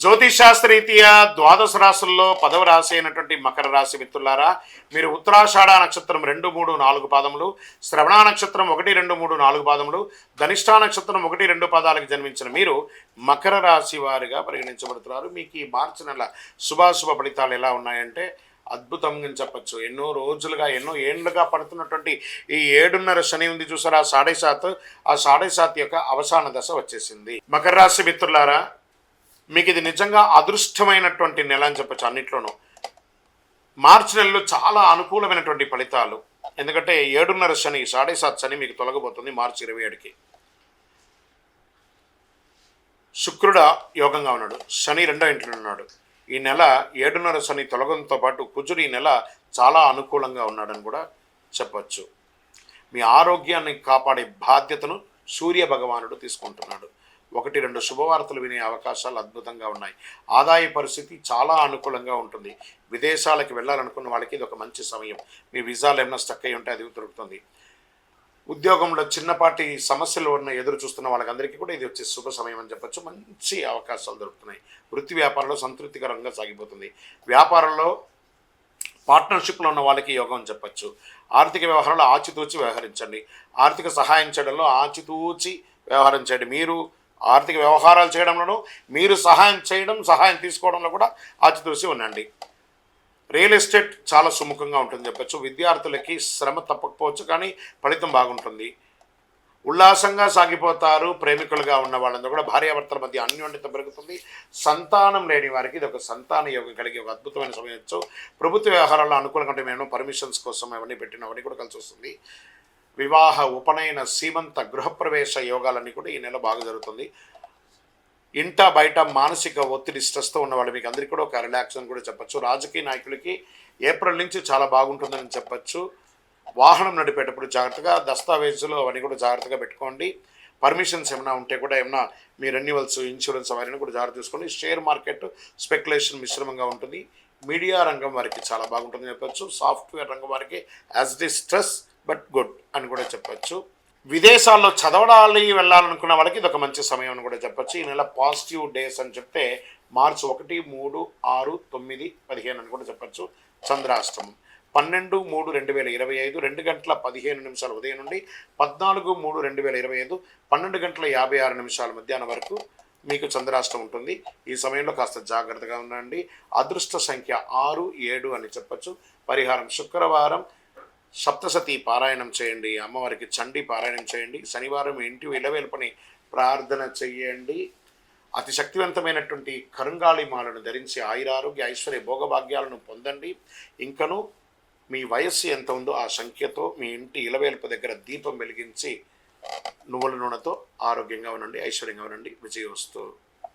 జ్యోతిషాస్త్రరీత్యా ద్వాదశ రాశుల్లో 10వ రాశి అయినటువంటి మకర రాశి మిత్రులారా, మీరు ఉత్తరాషాఢ నక్షత్రం 2, 3, 4 పాదములు, శ్రవణ నక్షత్రం 1, 2, 3, 4 పాదములు, ధనిష్ఠా నక్షత్రం 1, 2 పాదాలకు జన్మించిన మీరు మకర రాశి వారిగా పరిగణించబడుతున్నారు. మీకు ఈ మార్చి నెల శుభాశుభ ఫలితాలు ఎలా ఉన్నాయంటే అద్భుతంగా చెప్పచ్చు. ఎన్నో రోజులుగా ఎన్నో ఏళ్ళుగా పడుతున్నటువంటి ఈ 7.5 శని ఉంది చూసారా, ఆ 7.5 ఆ 7.5 యొక్క అవసాన దశ వచ్చేసింది. మకర రాశి మిత్రులారా, మీకు ఇది నిజంగా అదృష్టమైనటువంటి నెల అని చెప్పచ్చు. అన్నిట్లోనూ మార్చి నెలలో చాలా అనుకూలమైనటువంటి ఫలితాలు. ఎందుకంటే 7.5 శని 7.5 శని మీకు తొలగబోతుంది మార్చి 27కి. శుక్రుడు యోగంగా ఉన్నాడు, శని 2వ ఇంట్లో ఉన్నాడు. ఈ నెల 7.5 శని తొలగడంతో పాటు కుజుడు ఈ నెల చాలా అనుకూలంగా ఉన్నాడని కూడా చెప్పచ్చు. మీ ఆరోగ్యాన్ని కాపాడే బాధ్యతను సూర్య భగవానుడు తీసుకుంటున్నాడు. 1, 2 శుభవార్తలు వినే అవకాశాలు అద్భుతంగా ఉన్నాయి. ఆదాయ పరిస్థితి చాలా అనుకూలంగా ఉంటుంది. విదేశాలకు వెళ్ళాలనుకున్న వాళ్ళకి ఇది ఒక మంచి సమయం. మీ వీసాలు ఏమైనా స్టక్ అయి ఉంటే అది దొరుకుతుంది. ఉద్యోగంలో చిన్నపాటి సమస్యలు ఉన్న ఎదురు చూస్తున్న వాళ్ళకందరికీ కూడా ఇది వచ్చే శుభ సమయం అని చెప్పచ్చు. మంచి అవకాశాలు దొరుకుతున్నాయి. వృత్తి వ్యాపారంలో సంతృప్తికరంగా సాగిపోతుంది. వ్యాపారంలో పార్ట్నర్షిప్లో ఉన్న వాళ్ళకి యోగం అని చెప్పచ్చు. ఆర్థిక వ్యవహారాలు ఆచితూచి వ్యవహరించండి. ఆర్థిక సహాయం చేయడంలో ఆచితూచి వ్యవహారం చేయండి. మీరు ఆర్థిక వ్యవహారాలు చేయడంలోనూ మీరు సహాయం తీసుకోవడంలో కూడా ఆచితూచి ఉండండి. రియల్ ఎస్టేట్ చాలా సుముఖంగా ఉంటుంది చెప్పచ్చు. విద్యార్థులకి శ్రమ తప్పకపోవచ్చు, కానీ ఫలితం బాగుంటుంది. ఉల్లాసంగా సాగిపోతారు. ప్రేమికులుగా ఉన్న వాళ్ళందరూ కూడా భార్యాభర్తల మధ్య అన్యోన్యత పెరుగుతుంది. సంతానం లేని వారికి ఇది ఒక సంతాన యోగం కలిగి ఒక అద్భుతమైన సమయం వచ్చు. ప్రభుత్వ వ్యవహారాల్లో అనుకూలంగా ఉంటే మేము పర్మిషన్స్ కోసం అవన్నీ పెట్టినవన్నీ కూడా కలిసి వస్తుంది. వివాహ, ఉపనయన, సీమంత, గృహప్రవేశ యోగాలన్నీ కూడా ఈ నెల బాగా జరుగుతుంది. ఇంట బయట మానసిక ఒత్తిడి స్ట్రెస్తో ఉన్న వాళ్ళు మీకు అందరికీ కూడా ఒక రిలాక్స్ అని కూడా చెప్పచ్చు. రాజకీయ నాయకులకి ఏప్రిల్ నుంచి చాలా బాగుంటుందని చెప్పచ్చు. వాహనం నడిపేటప్పుడు జాగ్రత్తగా, దస్తావేజులు అవన్నీ కూడా జాగ్రత్తగా పెట్టుకోండి. పర్మిషన్స్ ఏమైనా ఉంటే కూడా ఏమైనా మీ రెన్యువల్స్, ఇన్సూరెన్స్ అవన్నీ కూడా జాగ్రత్త తీసుకోండి. షేర్ మార్కెట్ స్పెక్యులేషన్ మిశ్రమంగా ఉంటుంది. మీడియా రంగం వారికి చాలా బాగుంటుందని చెప్పచ్చు. సాఫ్ట్వేర్ రంగం వారికి as it is stress but good అని కూడా చెప్పచ్చు. విదేశాల్లో చదవడాలి వెళ్ళాలనుకున్న వాళ్ళకి ఇది ఒక మంచి సమయం అని కూడా చెప్పచ్చు. ఈ నెల పాజిటివ్ డేస్ అని చెప్తే మార్చి 1, 3, 6, 9, 15 అని కూడా చెప్పచ్చు. చంద్రాష్టమం 12/3/2025 2:15 ఉదయం నుండి 14/3/2025 12:56 మధ్యాహ్నం వరకు మీకు చంద్రాష్టమం ఉంటుంది. ఈ సమయంలో కాస్త జాగ్రత్తగా ఉండండి. అదృష్ట సంఖ్య 6, 7 అని చెప్పచ్చు. పరిహారం శుక్రవారం సప్తసతి పారాయణం చేయండి. అమ్మవారికి చండీ పారాయణం చేయండి. శనివారం ఇంటి ఇలవేల్పని ప్రార్థన చెయ్యండి. అతి శక్తివంతమైనటువంటి కరుంగాళి మాలను ధరించి ఆయురారోగ్య ఐశ్వర్య భోగభాగ్యాలను పొందండి. ఇంకను మీ వయస్సు ఎంత ఉందో ఆ సంఖ్యతో మీ ఇంటి ఇలవేల్పు దగ్గర దీపం వెలిగించి నువ్వుల నూనెతో ఆరోగ్యంగా ఉండండి, ఐశ్వర్యంగా ఉండండి. విజయోస్తు.